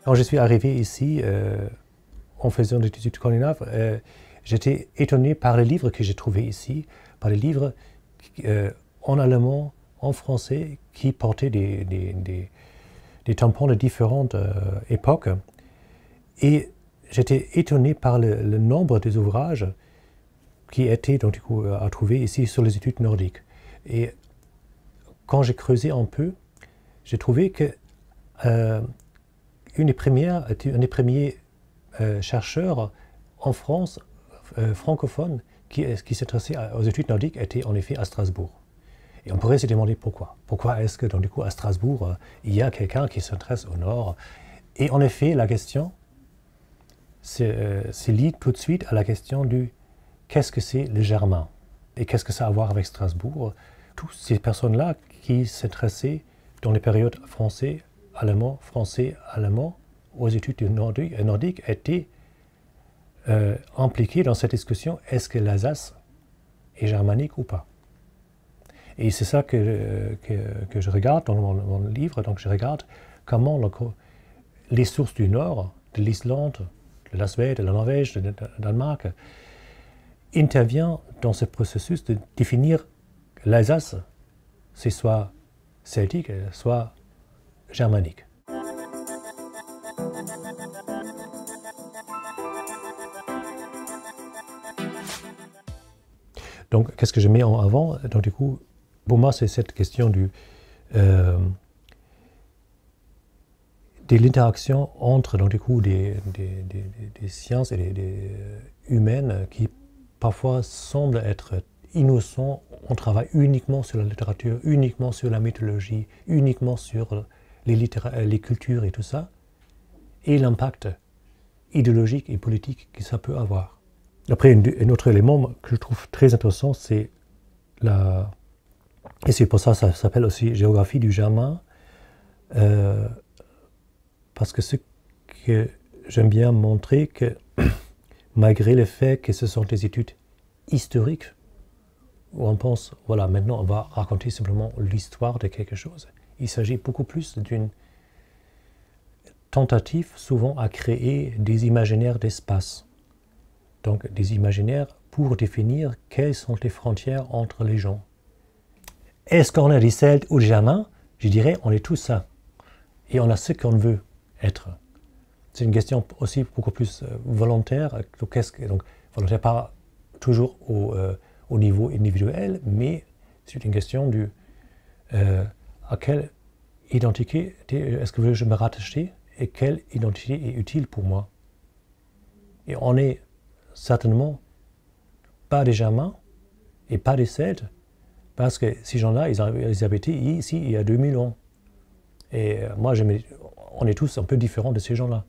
Quand je suis arrivé ici, en faisant des études scandinaves, j'étais étonné par les livres que j'ai trouvés ici, par les livres en allemand, en français, qui portaient des tampons de différentes époques. Et j'étais étonné par le nombre des ouvrages qui étaient donc, du coup, à trouver ici sur les études nordiques. Et quand j'ai creusé un peu, j'ai trouvé que un des premiers chercheurs en France, francophones, qui s'intéressait aux études nordiques était en effet à Strasbourg. Et on pourrait se demander pourquoi. Pourquoi est-ce que donc, du coup, à Strasbourg, il y a quelqu'un qui s'intéresse au Nord? Et en effet, la question c'est lié tout de suite à la question du qu'est-ce que c'est le germain? Et qu'est-ce que ça a à voir avec Strasbourg? Toutes ces personnes-là qui s'intéressaient dans les périodes français, allemand, aux études nordiques étaient impliquées dans cette discussion, est-ce que l'Alsace est germanique ou pas? Et c'est ça que je regarde dans mon livre. Donc je regarde comment les sources du Nord, de l'Islande, de la Suède, de la Norvège, de Danemark, interviennent dans ce processus de définir l'Alsace, c'est soit celtique, soit germanique. Donc, qu'est-ce que je mets en avant? Donc, du coup, pour moi, c'est cette question de l'interaction entre, donc, du coup, des sciences et des humaines qui parfois semblent être innocents. On travaille uniquement sur la littérature, uniquement sur la mythologie, uniquement sur les cultures et tout ça, et l'impact idéologique et politique que ça peut avoir. Après, un autre élément que je trouve très intéressant, c'est et c'est pour ça que ça s'appelle aussi géographie du germain, parce que ce que j'aime bien montrer, que malgré le fait que ce sont des études historiques, où on pense, voilà, maintenant on va raconter simplement l'histoire de quelque chose, il s'agit beaucoup plus d'une tentative souvent à créer des imaginaires d'espace. Donc des imaginaires pour définir quelles sont les frontières entre les gens. Est-ce qu'on est des Celtes ou des Germains? Je dirais on est tous ça. Et on a ce qu'on veut être. C'est une question aussi beaucoup plus volontaire. Donc volontaire pas toujours au niveau individuel, mais c'est une question du à quelle identité est-ce que je me rattacher et quelle identité est utile pour moi. Et on est certainement pas des Germains et pas des Celtes, parce que ces gens-là, ils habitaient ici il y a 2000 ans. Et moi, on est tous un peu différents de ces gens-là.